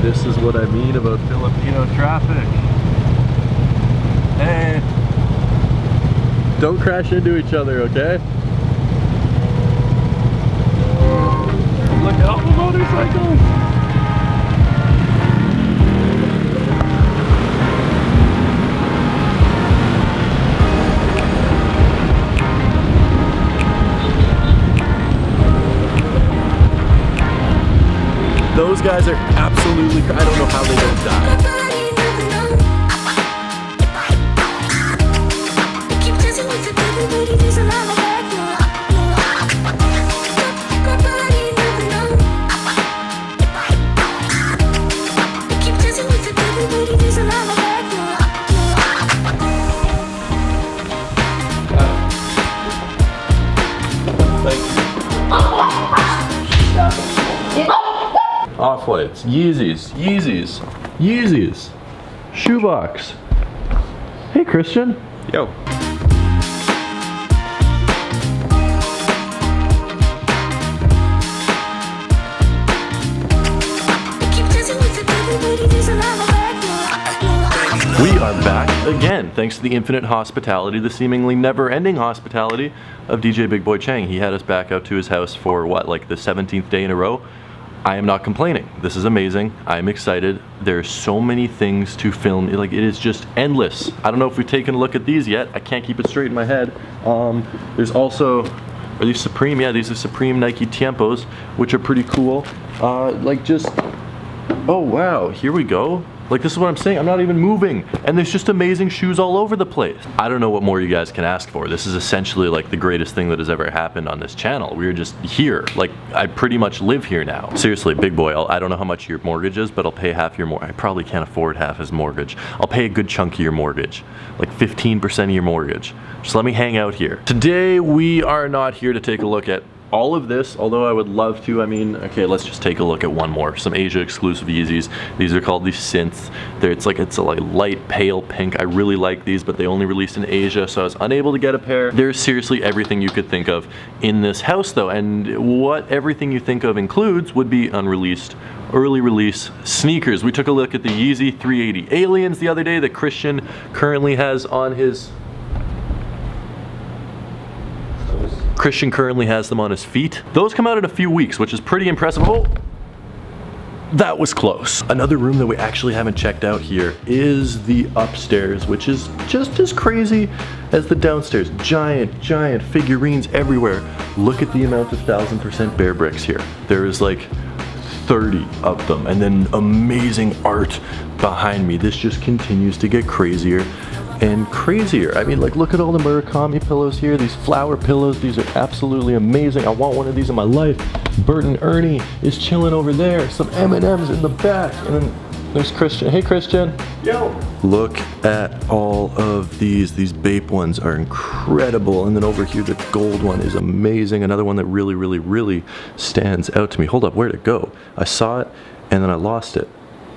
This is what I mean about Filipino traffic. Hey, don't crash into each other, okay? Look at all the motorcycles! Those guys are absolutely, I don't know how they don't die. Off-whites, Yeezys, Yeezys, Yeezys, shoebox. Hey Christian. Yo. We are back again, thanks to the infinite hospitality, the seemingly never-ending hospitality of DJ Big Boy Cheng. He had us back out to his house for what, like the 17th day in a row? I am not complaining. This is amazing. I'm excited. There's so many things to film. Like, it is just endless. I don't know if we've taken a look at these yet. I can't keep it straight in my head. There's also, are these Supreme? Yeah, these are Supreme Nike Tiempos, which are pretty cool. Like just, oh wow, here we go. Like, this is what I'm saying, I'm not even moving, and there's just amazing shoes all over the place. I don't know what more you guys can ask for. This is essentially like the greatest thing that has ever happened on this channel. We're just here. Like, I pretty much live here now. Seriously, Big Boy, I don't know how much your mortgage is, but I'll pay half your mortgage. I probably can't afford half his mortgage. I'll pay a good chunk of your mortgage, like 15% of your mortgage. Just let me hang out here. Today, we are not here to take a look at all of this, although I would love to. I mean, okay, let's just take a look at one more. Some Asia exclusive Yeezys. These are called the Synth. It's a like light pale pink. I really like these, but they only released in Asia, so I was unable to get a pair. There's seriously everything you could think of in this house though, and what everything you think of includes would be unreleased early release sneakers. We took a look at the Yeezy 380 Aliens the other day that Christian currently has on his feet. Those come out in a few weeks, which is pretty impressive. Oh, that was close. Another room that we actually haven't checked out here is the upstairs, which is just as crazy as the downstairs. Giant figurines everywhere. Look at the amount of 1000% bear bricks here. There is like 30 of them, and then amazing art behind me. This just continues to get crazier and crazier. I mean, like, look at all the Murakami pillows here, these flower pillows. These are absolutely amazing. I want one of these in my life. Bert and Ernie is chilling over there. Some M&Ms in the back, and then there's Christian. Hey Christian. Yo. Look at all of these. These Bape ones are incredible, and then over here the gold one is amazing. Another one that really stands out to me. Hold up, where'd it go? I saw it and then I lost it.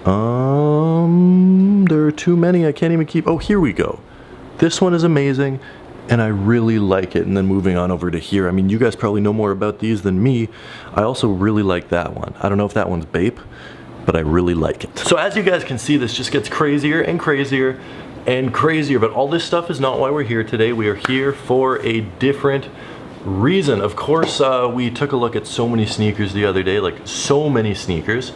There are too many. I can't even keep. Oh, here we go. This one is amazing, and I really like it. And then moving on over to here. I mean, you guys probably know more about these than me. I also really like that one. I don't know if that one's Bape, but I really like it. So as you guys can see, this just gets crazier and crazier and crazier. But all this stuff is not why we're here today. We are here for a different reason. Of course, we took a look at so many sneakers the other day, like so many sneakers.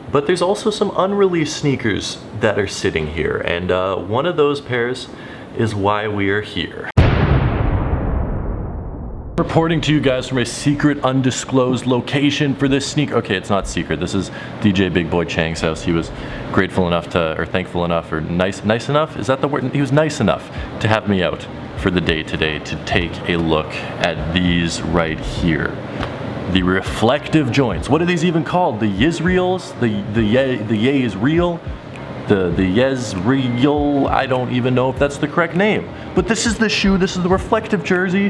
But there's also some unreleased sneakers that are sitting here, and one of those pairs is why we are here. Reporting to you guys from a secret, undisclosed location for this sneaker. Okay, it's not secret. This is DJ Big Boy Cheng's house. He was grateful enough to, or thankful enough, or nice enough? Is that the word? He was nice enough to have me out for the day today to take a look at these right here. The reflective joints. What are these even called? The Yisreals? The Yisreal? The Yisreal? I don't even know if that's the correct name. But this is the shoe, this is the reflective jersey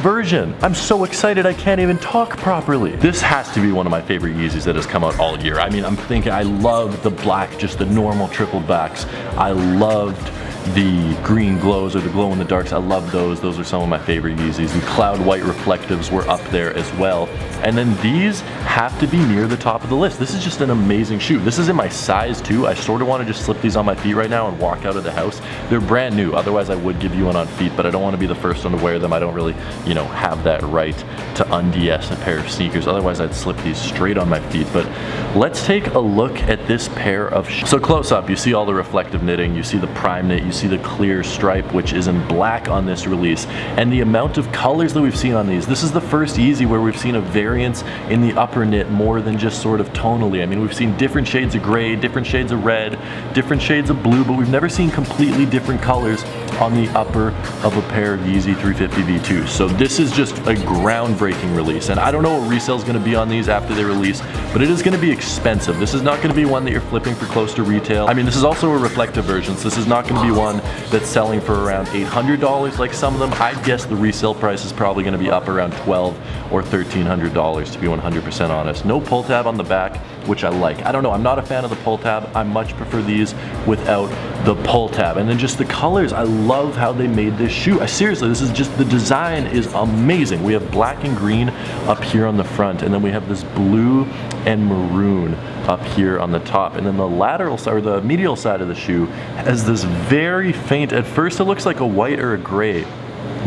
version. I'm so excited I can't even talk properly. This has to be one of my favorite Yeezys that has come out all year. I mean, I love the black, just the normal triple backs. I loved the green glows or the glow in the darks. I love those. Those are some of my favorite Yeezys. The cloud white reflectives were up there as well. And then these have to be near the top of the list. This is just an amazing shoe. This is in my size too. I sort of want to just slip these on my feet right now and walk out of the house. They're brand new. Otherwise I would give you one on feet, but I don't want to be the first one to wear them. I don't really, you know, have that right to un-DS a pair of sneakers. Otherwise I'd slip these straight on my feet. But let's take a look at this pair of shoes. So close up, you see all the reflective knitting, you see the prime knit, you see the clear stripe, which is in black on this release, and the amount of colors that we've seen on these. This is the first Yeezy where we've seen a variance in the upper knit more than just sort of tonally. I mean, we've seen different shades of gray, different shades of red, different shades of blue, but we've never seen completely different colors on the upper of a pair of Yeezy 350 V2s. So this is just a groundbreaking release, and I don't know what resale is going to be on these after they release, but it is going to be expensive. This is not going to be one that you're flipping for close to retail. I mean, this is also a reflective version, so this is not going to be one that's selling for around $800 like some of them. I'd guess the resale price is probably going to be up around $1,200 or $1,300 to be 100% honest. No pull tab on the back, which I like. I don't know, I'm not a fan of the pull tab. I much prefer these without the pull tab. And then just the colors, I love how they made this shoe. Seriously, this is just, the design is amazing. We have black and green up here on the front, and then we have this blue and maroon up here on the top, and then the lateral side, or the medial side of the shoe, has this very faint, at first it looks like a white or a gray,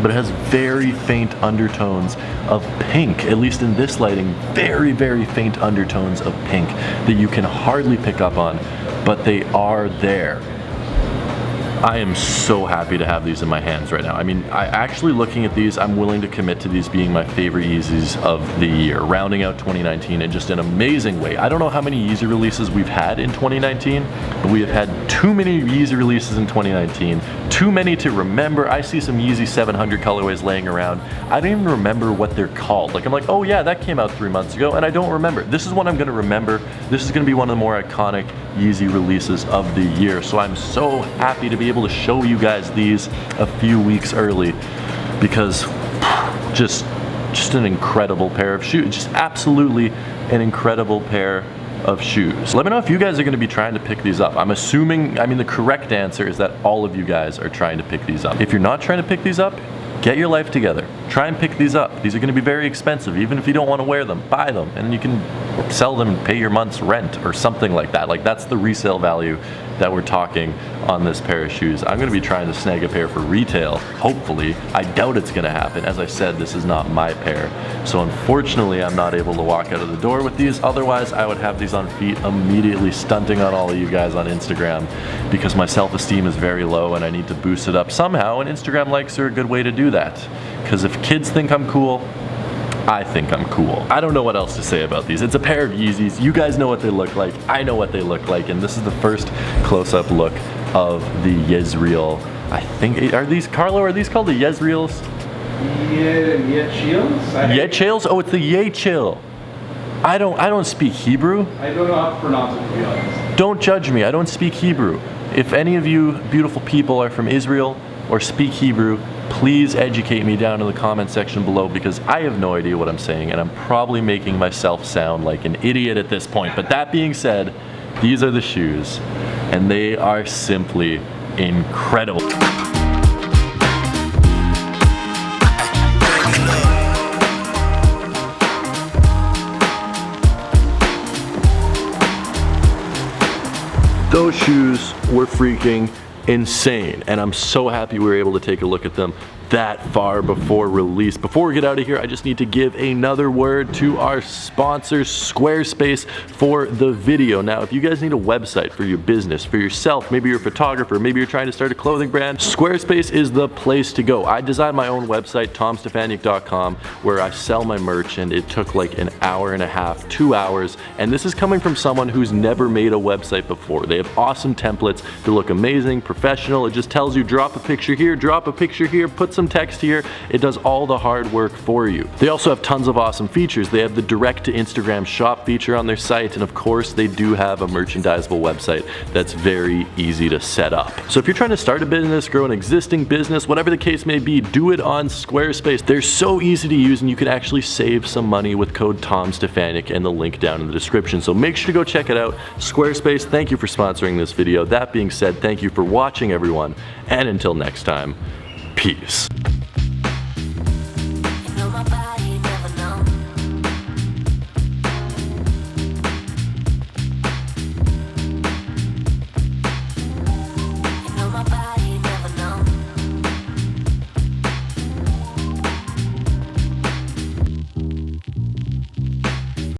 but it has very faint undertones of pink, at least in this lighting, very, very faint undertones of pink that you can hardly pick up on, but they are there. I am so happy to have these in my hands right now. I mean, actually looking at these, I'm willing to commit to these being my favorite Yeezys of the year, rounding out 2019 in just an amazing way. I don't know how many Yeezy releases we've had in 2019, but we have had too many Yeezy releases in 2019, too many to remember. I see some Yeezy 700 colorways laying around. I don't even remember what they're called. Like, I'm like, oh yeah, that came out 3 months ago, and I don't remember. This is what I'm gonna remember. This is gonna be one of the more iconic Yeezy releases of the year. So I'm so happy to be able to show you guys these a few weeks early, because just an incredible pair of shoes. Just absolutely an incredible pair of shoes. Let me know if you guys are going to be trying to pick these up. I'm assuming, I mean, the correct answer is that all of you guys are trying to pick these up. If you're not trying to pick these up, get your life together. Try and pick these up. These are going to be very expensive. Even if you don't want to wear them, buy them, and you can sell them and pay your month's rent or something like that. Like, that's the resale value that we're talking on this pair of shoes. I'm going to be trying to snag a pair for retail, hopefully. I doubt it's going to happen. As I said, this is not my pair. So unfortunately, I'm not able to walk out of the door with these. Otherwise, I would have these on feet immediately, stunting on all of you guys on Instagram, because my self-esteem is very low and I need to boost it up somehow, and Instagram likes are a good way to do that. Because if kids think I'm cool, I think I'm cool. I don't know what else to say about these. It's a pair of Yeezys. You guys know what they look like. I know what they look like. And this is the first close-up look of the Yecheil. I think, are these, Carlo, are these called the Yecheils? Yecheils? Yecheils? Oh, it's the Yecheil. I don't speak Hebrew. I don't know how to pronounce it, to be honest. Don't judge me. I don't speak Hebrew. If any of you beautiful people are from Israel or speak Hebrew, please educate me down in the comment section below, because I have no idea what I'm saying, and I'm probably making myself sound like an idiot at this point. But that being said, these are the shoes, and they are simply incredible. Those shoes were freaking insane, and I'm so happy we were able to take a look at them that far before release. Before we get out of here, I just need to give another word to our sponsors, Squarespace, for the video. Now, if you guys need a website for your business, for yourself, maybe you're a photographer, maybe you're trying to start a clothing brand, Squarespace is the place to go. I designed my own website, tomstefaniak.com, where I sell my merch, and it took like an hour and a half, 2 hours, and this is coming from someone who's never made a website before. They have awesome templates. They look amazing, professional. It just tells you drop a picture here, put some some text here, it does all the hard work for you. They also have tons of awesome features. They have the direct to Instagram shop feature on their site, and of course they do have a merchandisable website that's very easy to set up. So if you're trying to start a business, grow an existing business, whatever the case may be, do it on Squarespace. They're so easy to use, and you can actually save some money with code TomStefanik and the link down in the description. So make sure to go check it out. Squarespace, thank you for sponsoring this video. That being said, thank you for watching, everyone, and until next time, peace.